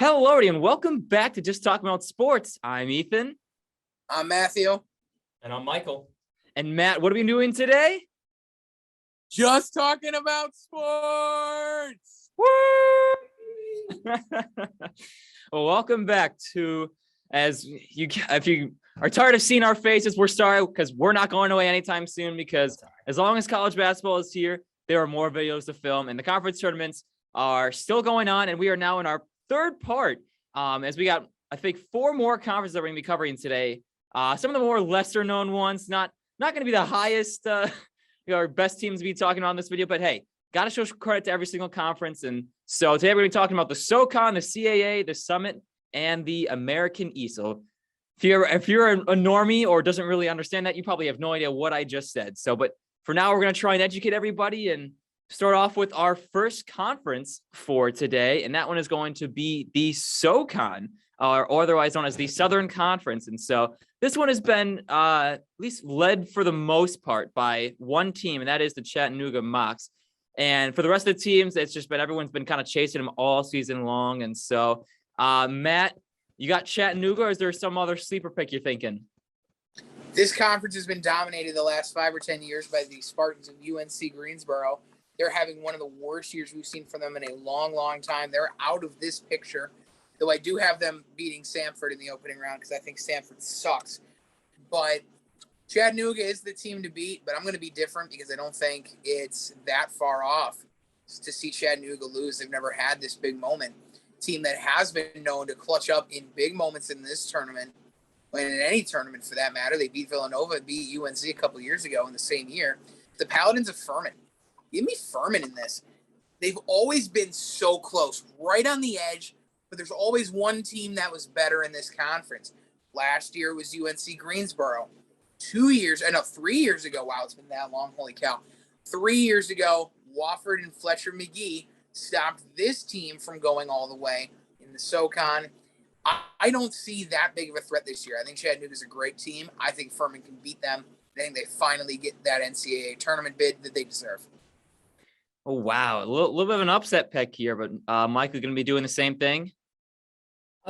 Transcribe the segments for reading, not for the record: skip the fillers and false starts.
Hello, everybody, and welcome back to Just Talking About Sports. I'm Ethan. I'm Matthew. And I'm Michael. And Matt, what are we doing today? Just talking about sports. Woo! Well, welcome back to, if you are tired of seeing our faces, we're sorry because we're not going away anytime soon, because as long as college basketball is here, there are more videos to film, and the conference tournaments are still going on, and we are now in our third part, as we got, I think, 4 more conferences that we're going to be covering today. Some of the more lesser known ones, not going to be the highest, our best teams to be talking about in this video, but hey, got to show credit to every single conference. And so today we're going to be talking about the SoCon, the CAA, the Summit, and the American East. So if you're a normie or doesn't really understand that, you probably have no idea what I just said. So, but for now, we're going to try and educate everybody and start off with our first conference for today, and that one is going to be the SoCon, or otherwise known as the Southern Conference. And so this one has been at least led for the most part by one team, and that is the Chattanooga Mocs. And for the rest of the teams, it's just been everyone's been kind of chasing them all season long. And so, Matt, you got Chattanooga, or is there some other sleeper pick you're thinking? This conference has been dominated the last 5 or 10 years by the Spartans of UNC Greensboro. They're having one of the worst years we've seen from them in a long, long time. They're out of this picture, though I do have them beating Samford in the opening round because I think Samford sucks. But Chattanooga is the team to beat, but I'm going to be different because I don't think it's that far off to see Chattanooga lose. They've never had this big moment. Team that has been known to clutch up in big moments in this tournament, and in any tournament for that matter. They beat Villanova, beat UNC a couple years ago in the same year. The Paladins of Furman. Give me Furman in this. They've always been so close, right on the edge, but there's always one team that was better in this conference. Last year was UNC Greensboro. 3 years ago, wow, it's been that long, holy cow. 3 years ago, Wofford and Fletcher McGee stopped this team from going all the way in the SoCon. I don't see that big of a threat this year. I think Chattanooga's a great team. I think Furman can beat them. I think they finally get that NCAA tournament bid that they deserve. Oh, wow. A little bit of an upset pick here, but Mike is going to be doing the same thing.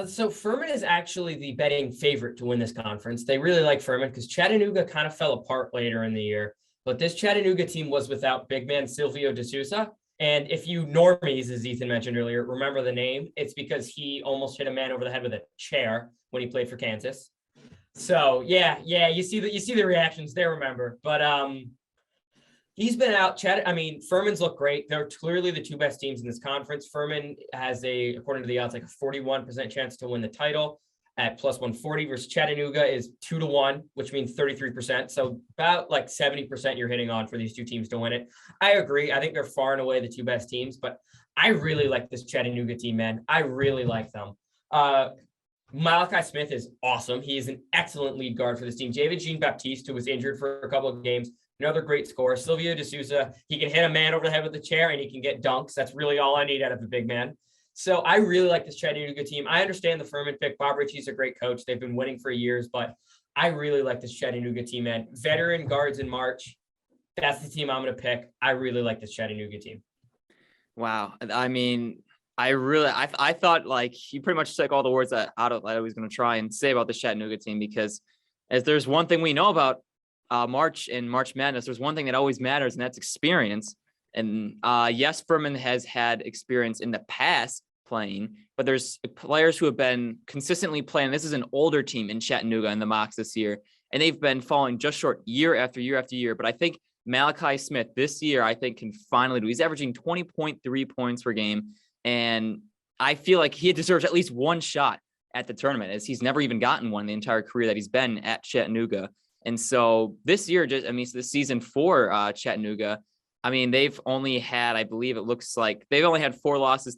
So Furman is actually the betting favorite to win this conference. They really like Furman because Chattanooga kind of fell apart later in the year. But this Chattanooga team was without big man Silvio De Sousa. And if you normies, as Ethan mentioned earlier, remember the name, it's because he almost hit a man over the head with a chair when he played for Kansas. So yeah, you see the reactions there, remember. But he's been out. Furman's look great. They're clearly the 2 best teams in this conference. Furman has according to the odds, like a 41% chance to win the title at plus 140 versus Chattanooga is 2-1, which means 33%. So about like 70% you're hitting on for these 2 teams to win it. I agree. I think they're far and away the 2 best teams, but I really like this Chattanooga team, man. I really like them. Malachi Smith is awesome. He is an excellent lead guard for this team. David Jean-Baptiste, who was injured for a couple of games, another great scorer. Silvio De Sousa, he can hit a man over the head with the chair and he can get dunks. That's really all I need out of a big man. So I really like this Chattanooga team. I understand the Furman pick. Bob Ritchie's a great coach. They've been winning for years, but I really like this Chattanooga team, man. Veteran guards in March. That's the team I'm going to pick. I really like this Chattanooga team. Wow. I mean, I thought like he pretty much took all the words that I was going to try and say about the Chattanooga team, because as there's one thing we know about March and March Madness, there's one thing that always matters, and that's experience. And yes, Furman has had experience in the past playing, but there's players who have been consistently playing. This is an older team in Chattanooga and the Mocs this year, and they've been falling just short year after year after year. But I think Malachi Smith this year, I think, can finally do. He's averaging 20.3 points per game, and I feel like he deserves at least one shot at the tournament, as he's never even gotten one the entire career that he's been at Chattanooga. And so this year, this season for Chattanooga, they've only had, I believe it looks like they've only had 4 losses.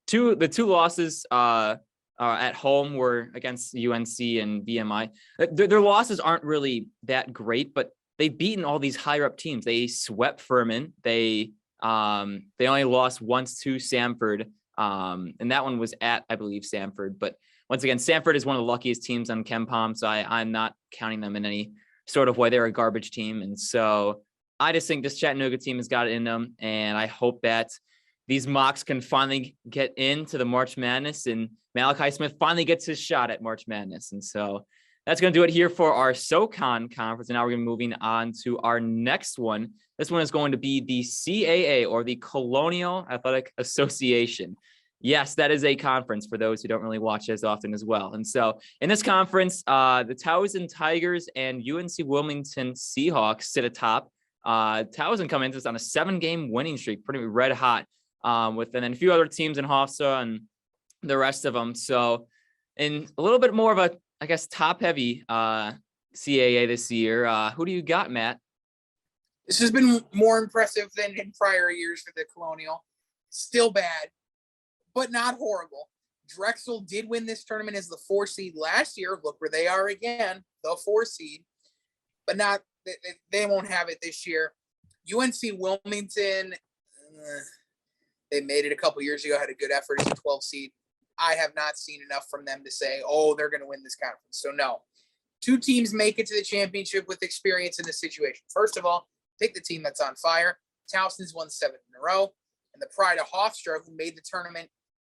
The two losses at home were against UNC and VMI. Their losses aren't really that great, but they've beaten all these higher up teams. They swept Furman. They only lost once to Samford, and that one was at, I believe, Samford. But once again, Samford is one of the luckiest teams on KenPom, so I'm not counting them in any sort of way. They're a garbage team, and so I just think this Chattanooga team has got it in them, and I hope that these mocks can finally get into the March Madness, and Malachi Smith finally gets his shot at March Madness. And so that's going to do it here for our SoCon conference. And now we're going to be moving on to our next one. This one is going to be the CAA, or the Colonial Athletic Association. Yes, that is a conference for those who don't really watch as often as well. And so in this conference, the Towson Tigers and UNC Wilmington Seahawks sit atop. Towson come into this on a 7-game winning streak, pretty red hot, with and then a few other teams in Hofstra and the rest of them. So in a little bit more of a, I guess, top heavy CAA this year. Who do you got, Matt? This has been more impressive than in prior years for the Colonial. Still bad, but not horrible. Drexel did win this tournament as the 4 seed last year. Look where they are again, the 4 seed, but not, they won't have it this year. UNC Wilmington, they made it a couple years ago, had a good effort as a 12 seed. I have not seen enough from them to say, oh, they're going to win this conference. So no, 2 teams make it to the championship with experience in this situation. First of all, pick the team that's on fire. Towson's won 7 in a row. And the pride of Hofstra, who made the tournament,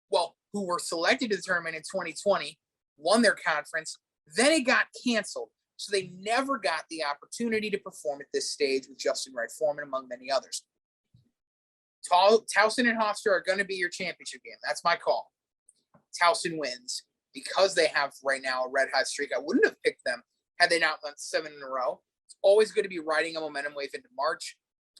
well, who were selected to the tournament in 2020, won their conference. Then it got canceled. So they never got the opportunity to perform at this stage with Justin Wright Foreman, among many others. Towson and Hofstra are going to be your championship game. That's my call. Towson wins because they have right now a red hot streak. I wouldn't have picked them had they not won 7 in a row. It's always going to be riding a momentum wave into March.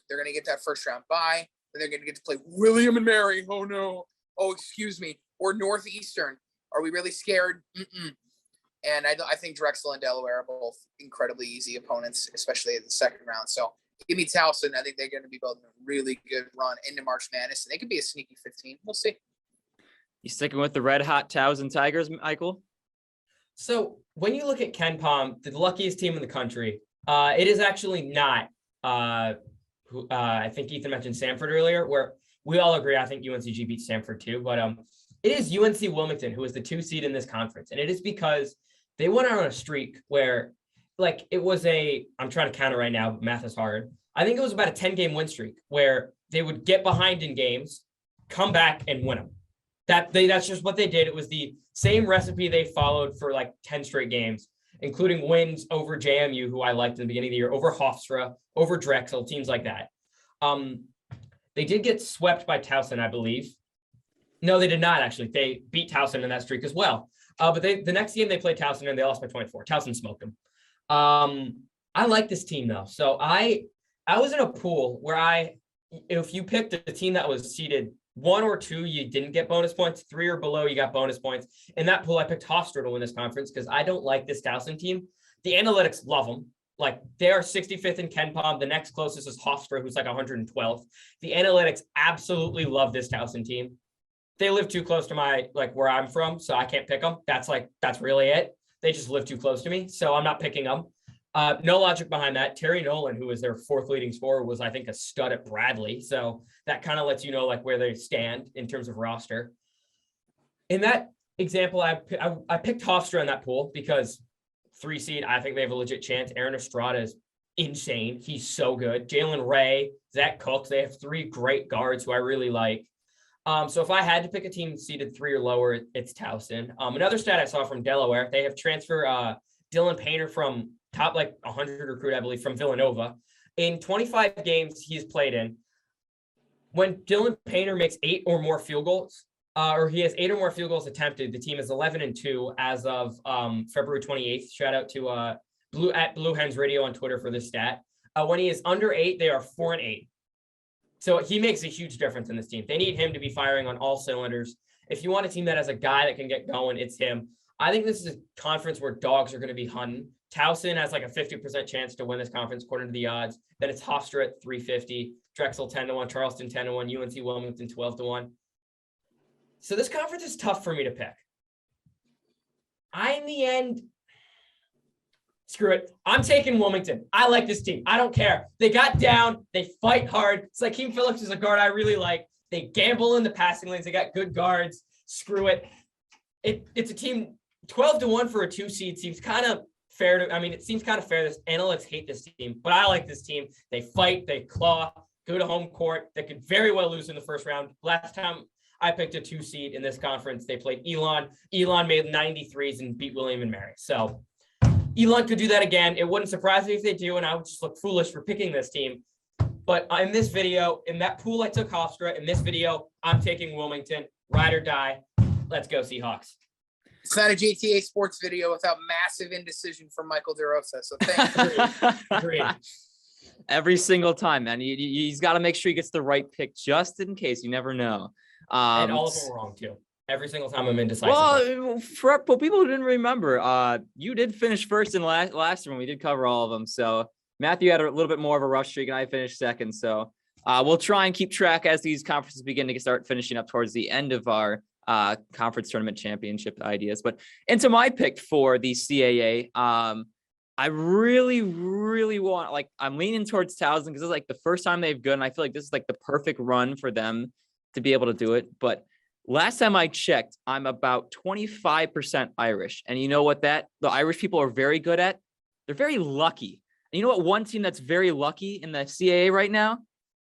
They're going to get that first round bye. Then they're going to get to play William and Mary. Oh no. Oh, excuse me. Or Northeastern. Are we really scared? And I think Drexel and Delaware are both incredibly easy opponents, especially in the second round. So give me Towson. I think they're going to be building a really good run into March Madness, and they could be a sneaky 15. We'll see. You sticking with the red hot Towson Tigers, Michael? So when you look at Ken Palm, the luckiest team in the country, it is actually not. I think Ethan mentioned Samford earlier, where we all agree. I think UNCG beat Samford too, but it is UNC Wilmington who is the 2 seed in this conference, and it is because they went on a streak where, like, it was I'm trying to count it right now, but math is hard. I think it was about a 10-game win streak where they would get behind in games, come back and win them. That's just what they did. It was the same recipe they followed for like 10 straight games, including wins over JMU, who I liked in the beginning of the year, over Hofstra, over Drexel, teams like that. They did get swept by Towson, I believe. No, they did not, actually. They beat Towson in that streak as well. But the next game they played Towson and they lost by 24. Towson smoked them. I like this team though. So I was in a pool where if you picked a team that was seeded 1 or 2, you didn't get bonus points. 3 or below, you got bonus points. In that pool, I picked Hofstra to win this conference because I don't like this Towson team. The analytics love them. Like, they are 65th in Ken Palm. The next closest is Hofstra, who's like 112th. The analytics absolutely love this Towson team. They live too close to where I'm from, so I can't pick them. That's really it. They just live too close to me, so I'm not picking them. No logic behind that. Terry Nolan, who was their 4th leading scorer, was, I think, a stud at Bradley. So that kind of lets you know like where they stand in terms of roster. In that example, I picked Hofstra in that pool because 3 seed, I think they have a legit chance. Aaron Estrada is insane. He's so good. Jalen Ray, Zach Cooks, they have 3 great guards who I really like. So if I had to pick a team seeded 3 or lower, it's Towson. Another stat I saw from Delaware, they have transfer Dylan Painter from top 100 recruit, I believe, from Villanova. In 25 games he's played in, when Dylan Painter makes 8 or more field goals, or he has 8 or more field goals attempted, the team is 11-2 as of February 28th. Shout out to Blue Hens Radio on Twitter for this stat. When he is under 8, they are 4-8. So he makes a huge difference in this team. They need him to be firing on all cylinders. If you want a team that has a guy that can get going, it's him. I think this is a conference where dogs are going to be hunting. Towson has like a 50% chance to win this conference according to the odds. Then it's Hofstra at 350, Drexel 10-1, Charleston 10-1, UNC Wilmington 12-1. So this conference is tough for me to pick. In the end, screw it. I'm taking Wilmington. I like this team. I don't care. They got down. They fight hard. It's like Keem Phillips is a guard I really like. They gamble in the passing lanes. They got good guards. Screw it. It's a team 12-1 for a 2 seed seems kind of fair. It seems kind of fair. This analysts hate this team, but I like this team. They fight. They claw. go to home court. They could very well lose in the first round. Last time I picked a 2 seed in this conference, they played Elon. Elon made 93s and beat William and Mary. So Elon could do that again. It wouldn't surprise me if they do, and I would just look foolish for picking this team. But in this video, in that pool, I took Hofstra. In this video, I'm taking Wilmington. Ride or die. Let's go Seahawks. It's not a GTA sports video without massive indecision from Michael DeRosa. So thank you. Agreed. Every single time, man. He's got to make sure he gets the right pick just in case. You never know. And all of them were wrong, too. Every single time I'm indecisive. Well, for people who didn't remember, you did finish first in last one. We did cover all of them. So Matthew had a little bit more of a rush streak, and I finished second. So we'll try and keep track as these conferences begin to start finishing up towards the end of our conference tournament championship ideas. But into my pick for the CAA, I really, really want, like, I'm leaning towards Towson because it's like the first time they've good, and I feel like this is like the perfect run for them to be able to do it. But last time I checked, I'm about 25% Irish. And you know what the Irish people are very good at? They're very lucky. And you know what one team that's very lucky in the CAA right now?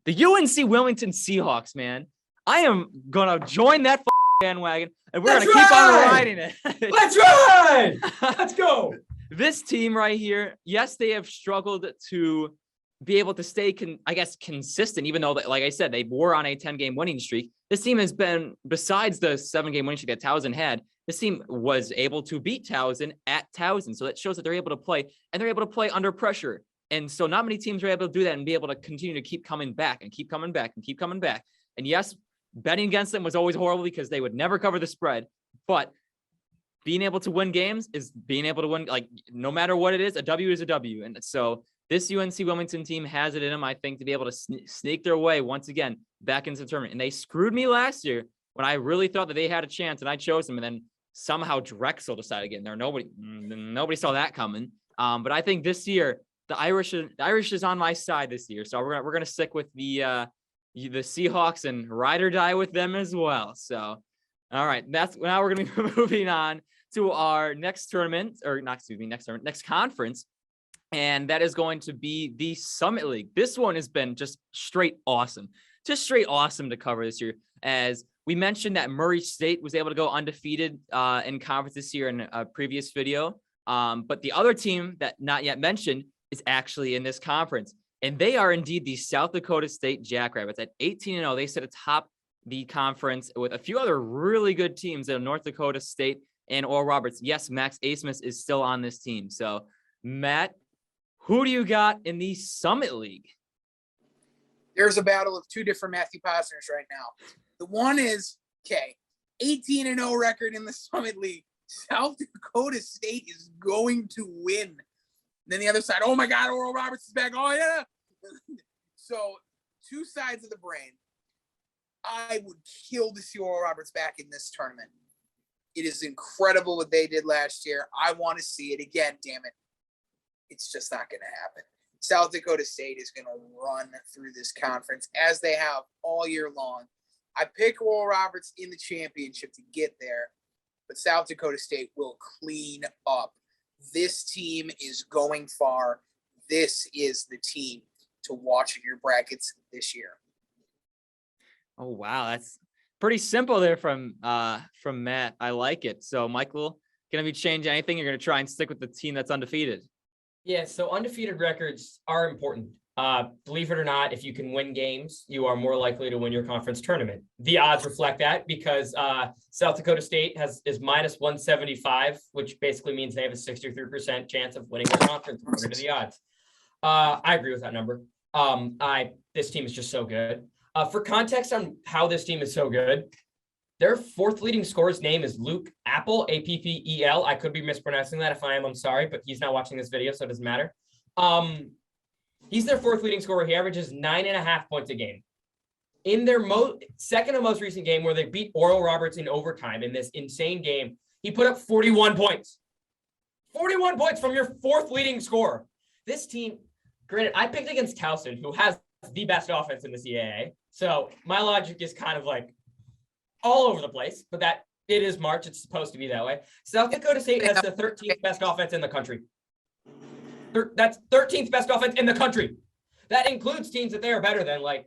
The UNC Wilmington Seahawks, man. I am going to join that bandwagon, and we're going to keep on riding it. Let's ride! Let's go! This team right here, yes, they have struggled to be able to stay, consistent, even though, like I said, they were on a 10-game winning streak. This team has been, besides the 7-game winning streak that Towson had, this team was able to beat Towson at Towson. So that shows that they're able to play, and they're able to play under pressure. And so not many teams are able to do that and be able to continue to keep coming back and keep coming back and keep coming back. And yes, betting against them was always horrible because they would never cover the spread. But being able to win games is being able to win, like, no matter what it is, a W is a W. And so this UNC Wilmington team has it in them, I think, to be able to sneak their way once again back into the tournament. And they screwed me last year when I really thought that they had a chance, and I chose them. And then somehow Drexel decided to get in there. Nobody saw that coming. But I think this year the Irish is on my side this year. So we're gonna stick with the Seahawks and ride or die with them as well. So all right, now we're gonna be moving on to our next tournament, or not, excuse me, next conference. And that is going to be the Summit League. This one has been just straight awesome to cover this year. As we mentioned that Murray State was able to go undefeated in conference this year in a previous video. But the other team that not yet mentioned is actually in this conference. And they are indeed the South Dakota State Jackrabbits at 18-0. They sit atop the conference with a few other really good teams in North Dakota State and Oral Roberts. Yes, Max Asmus is still on this team. So Matt, who do you got in the Summit League? There's a battle of two different Matthew Posners right now. The one is, 18-0 record in the Summit League. South Dakota State is going to win. And then the other side, oh my God, Oral Roberts is back. Oh yeah. So two sides of the brain. I would kill to see Oral Roberts back in this tournament. It is incredible what they did last year. I want to see it again, damn it. It's just not going to happen. South Dakota State is going to run through this conference as they have all year long. I pick Oral Roberts in the championship to get there, but South Dakota State will clean up. This team is going far. This is the team to watch in your brackets this year. Oh, wow. That's pretty simple there from Matt. I like it. So Michael, going to be changing anything? You're going to try and stick with the team that's undefeated. Yeah, so undefeated records are important. Believe it or not, if you can win games, you are more likely to win your conference tournament. The odds reflect that because South Dakota State is minus 175, which basically means they have a 63% chance of winning their conference according to the odds. I agree with that number. This team is just so good. For context on how this team is so good, their fourth leading scorer's name is Luke Appel, Appel. I could be mispronouncing that. If I am, I'm sorry, but he's not watching this video, so it doesn't matter. He's their fourth leading scorer. He averages 9.5 points a game. In their second to most recent game where they beat Oral Roberts in overtime in this insane game, he put up 41 points. 41 points from your fourth leading scorer. This team, granted, I picked against Towson, who has the best offense in the CAA. So my logic is kind of like all over the place, but that it is March. It's supposed to be that way. South Dakota State has the 13th best offense in the country. That's 13th best offense in the country. That includes teams that they are better than, like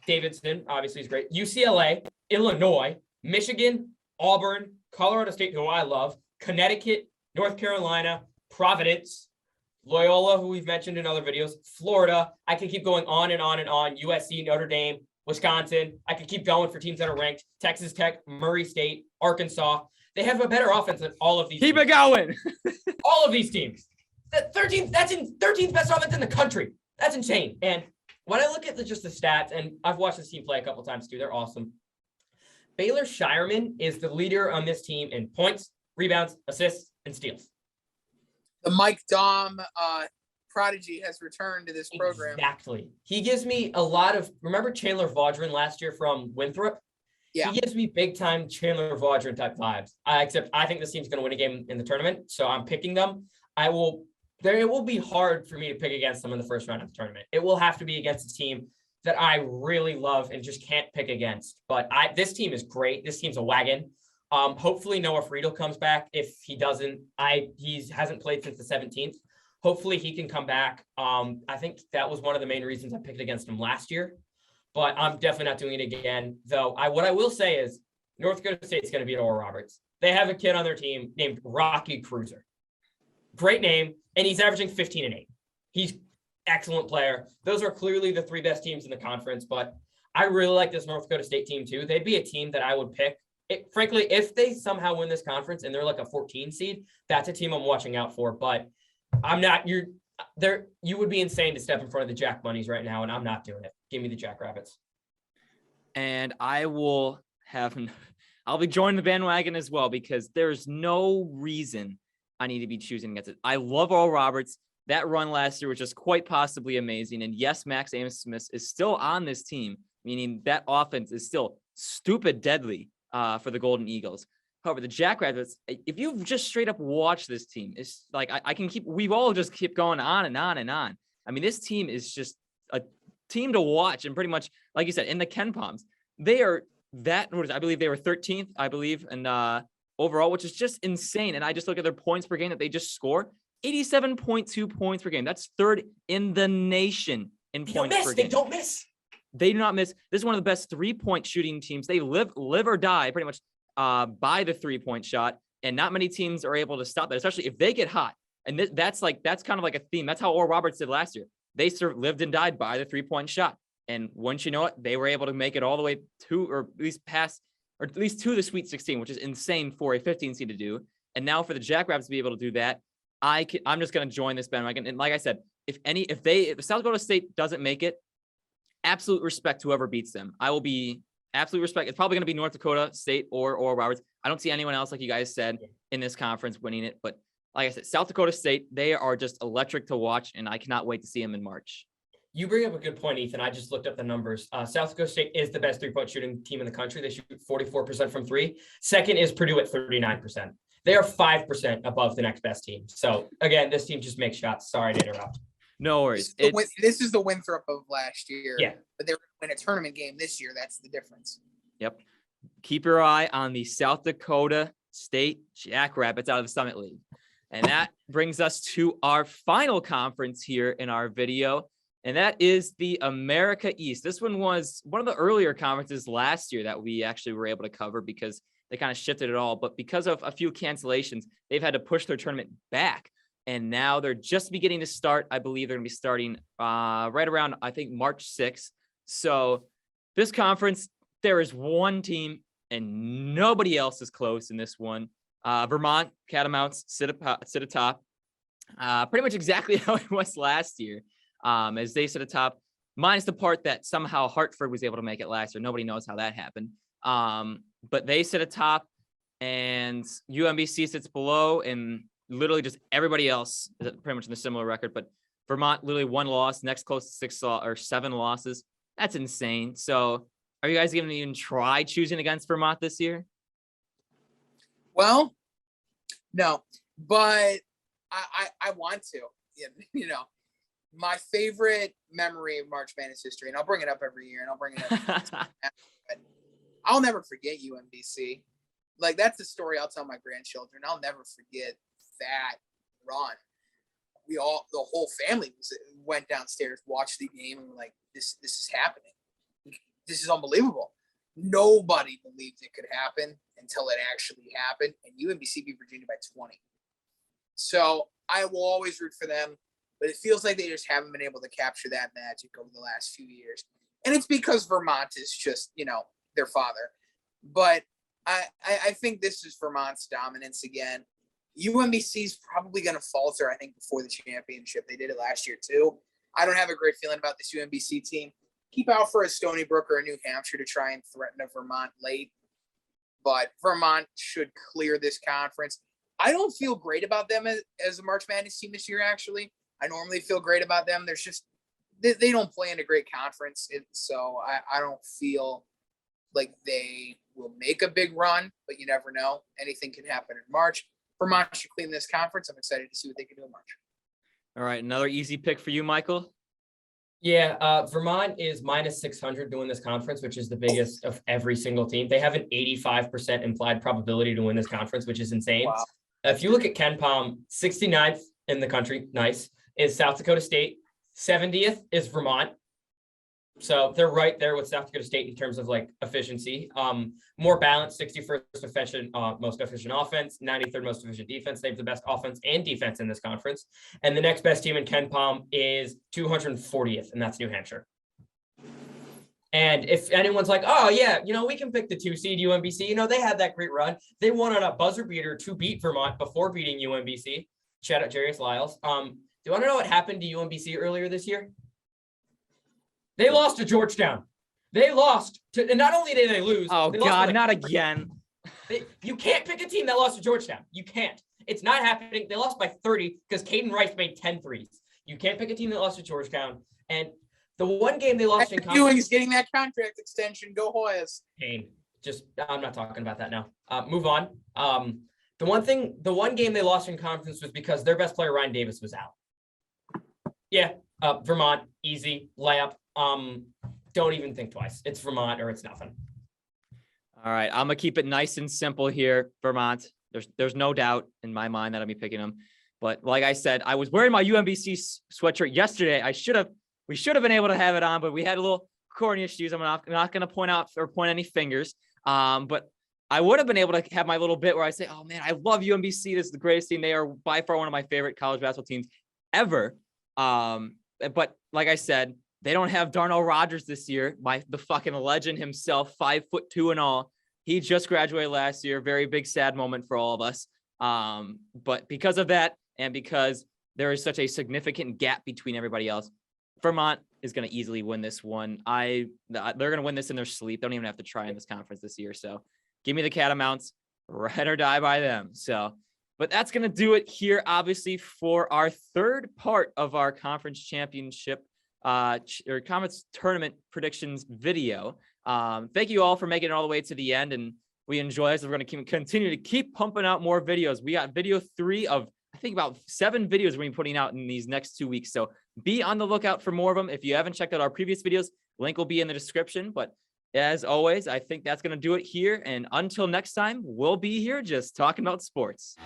Davidson, obviously is great. UCLA, Illinois, Michigan, Auburn, Colorado State, who I love, Connecticut, North Carolina, Providence, Loyola, who we've mentioned in other videos, Florida. I can keep going on and on and on. USC, Notre Dame, Wisconsin. I could keep going for teams that are ranked. Texas Tech, Murray State, Arkansas. They have a better offense than all of these Keep teams. it going. All of these teams. That's in 13th best offense in the country. That's insane. And when I look at just the stats, and I've watched this team play a couple times too, they're awesome. Baylor Shireman is the leader on this team in points, rebounds, assists, and steals. The Mike Daum prodigy has returned to this program. Exactly. He gives me a lot of, remember Chandler Vaudrin last year from Winthrop? Yeah. He gives me big time Chandler Vaudrin type vibes. Except I think this team's going to win a game in the tournament, so I'm picking them. It will be hard for me to pick against them in the first round of the tournament. It will have to be against a team that I really love and just can't pick against. But this team is great. This team's a wagon. Hopefully Noah Friedel comes back. If he doesn't, he hasn't played since the 17th. Hopefully he can come back. I think that was one of the main reasons I picked against him last year. But I'm definitely not doing it again. Though what I will say is North Dakota State's going to beat Oral Roberts. They have a kid on their team named Rocky Cruiser. Great name. And he's averaging 15 and 8. He's excellent player. Those are clearly the three best teams in the conference, but I really like this North Dakota State team too. They'd be a team that I would pick. Frankly, if they somehow win this conference and they're like a 14 seed, that's a team I'm watching out for, but I'm not, you would be insane to step in front of the Jack Bunnies right now, and I'm not doing it. Give me the Jackrabbits. And I'll be joining the bandwagon as well, because there's no reason I need to be choosing against it. I love Oral Roberts. That run last year was just quite possibly amazing. And yes, Max Amos-Smith is still on this team, meaning that offense is still stupid deadly for the Golden Eagles. However, the Jackrabbits, if you've just straight up watched this team, it's like we've all just keep going on and on and on. I mean, this team is just a team to watch, and pretty much, like you said, in the Ken Palms, they are I believe they were 13th, and overall, which is just insane. And I just look at their points per game that they just score. 87.2 points per game. That's third in the nation in points per game. They don't miss. They do not miss. This is one of the best 3-point shooting teams. They live or die pretty much by the 3-point shot. And not many teams are able to stop that, especially if they get hot. And that's kind of like a theme. That's how Oral Roberts did last year. They lived and died by the 3-point shot. And once you know it, they were able to make it all the way to, or at least to the Sweet 16, which is insane for a 15 seed to do. And now for the Jackrabbits to be able to do that, I'm just going to join this bandwagon. And like I said, if South Dakota State doesn't make it, absolute respect to whoever beats them. I will be absolute respect. It's probably going to be North Dakota State or Oral Roberts. I don't see anyone else, like you guys said, in this conference winning it. But like I said, South Dakota State, they are just electric to watch, and I cannot wait to see them in March. You bring up a good point, Ethan. I just looked up the numbers. South Dakota State is the best 3-point shooting team in the country. They shoot 44% from three. Second is Purdue at 39%. They are 5% above the next best team. So again, this team just makes shots. Sorry to interrupt. No worries. This is the Winthrop of last year. Yeah. But they're going to win a tournament game this year. That's the difference. Yep. Keep your eye on the South Dakota State Jackrabbits out of the Summit League. And that brings us to our final conference here in our video. And that is the America East. This one was one of the earlier conferences last year that we actually were able to cover because they kind of shifted it all. But because of a few cancellations, they've had to push their tournament back. And now they're just beginning to start. I believe they're going to be starting right around, I think, March 6th. So this conference, there is one team and nobody else is close in this one. Vermont Catamounts sit atop. Pretty much exactly how it was last year. As they sit atop, minus the part that somehow Hartford was able to make it last year. Nobody knows how that happened. But they sit atop, and UMBC sits below, and literally just everybody else is pretty much in a similar record. But Vermont literally 1 loss, next close to 7 losses. That's insane. So are you guys going to even try choosing against Vermont this year? Well, no, but I want to, you know. My favorite memory of March Madness history, and I'll bring it up every year, and I'll bring it up. But I'll never forget UMBC. Like, that's the story I'll tell my grandchildren. I'll never forget that run. the whole family went downstairs, watched the game, and were like, this is happening. This is unbelievable. Nobody believed it could happen until it actually happened, and UMBC beat Virginia by 20. So I will always root for them, but it feels like they just haven't been able to capture that magic over the last few years. And it's because Vermont is just, their father. But I think this is Vermont's dominance again. UMBC is probably going to falter, I think, before the championship. They did it last year, too. I don't have a great feeling about this UMBC team. Keep out for a Stony Brook or a New Hampshire to try and threaten a Vermont late. But Vermont should clear this conference. I don't feel great about them as a March Madness team this year, actually. I normally feel great about them. There's just, they don't play in a great conference. So I don't feel like they will make a big run, but you never know. Anything can happen in March. Vermont should clean this conference. I'm excited to see what they can do in March. All right. Another easy pick for you, Michael. Yeah, Vermont is minus 600 to win this conference, which is the biggest of every single team. They have an 85% implied probability to win this conference, which is insane. Wow. If you look at KenPom, 69th in the country, nice, is South Dakota State. 70th is Vermont. So they're right there with South Dakota State in terms of like efficiency. More balanced, 61st efficient, most efficient offense, 93rd most efficient defense. They have the best offense and defense in this conference. And the next best team in KenPom is 240th, and that's New Hampshire. And if anyone's like, oh yeah, we can pick the 2 seed UMBC, they had that great run. They won on a buzzer beater to beat Vermont before beating UMBC. Shout out Jarius Lyles. Do you want to know what happened to UMBC earlier this year? They lost to Georgetown. They lost to, and not only did they lose. Oh they God, not again. You can't pick a team that lost to Georgetown. You can't. It's not happening. They lost by 30 because Caden Rice made 10 threes. You can't pick a team that lost to Georgetown. And the one game they lost in conference is getting that contract extension. Go Hoyas. Pain. I'm not talking about that now. Move on. The one game they lost in conference was because their best player, Ryan Davis, was out. Yeah. Vermont, easy layup. Don't even think twice. It's Vermont or it's nothing. All right. I'm gonna keep it nice and simple here. Vermont. There's no doubt in my mind that I'll be picking them. But like I said, I was wearing my UMBC sweatshirt yesterday. We should have been able to have it on, but we had a little corny issues. I'm not going to point out or point any fingers. But I would have been able to have my little bit where I say, oh man, I love UMBC. This is the greatest team. They are by far one of my favorite college basketball teams ever. But like I said, they don't have Darnell Rogers this year. The fucking legend himself, 5'2" and all. He just graduated last year. Very big, sad moment for all of us. But because of that, and because there is such a significant gap between everybody else, Vermont is going to easily win this one. They're going to win this in their sleep. They don't even have to try in this conference this year. So give me the Catamounts, ride or die by them. But that's going to do it here, obviously, for our third part of our conference championship or conference tournament predictions video. Thank you all for making it all the way to the end. And we enjoy this. We're going to continue to keep pumping out more videos. We got video 3 of, I think, about 7 videos we're going to be putting out in these next 2 weeks. So be on the lookout for more of them. If you haven't checked out our previous videos, link will be in the description. But as always, I think that's going to do it here. And until next time, we'll be here just talking about sports.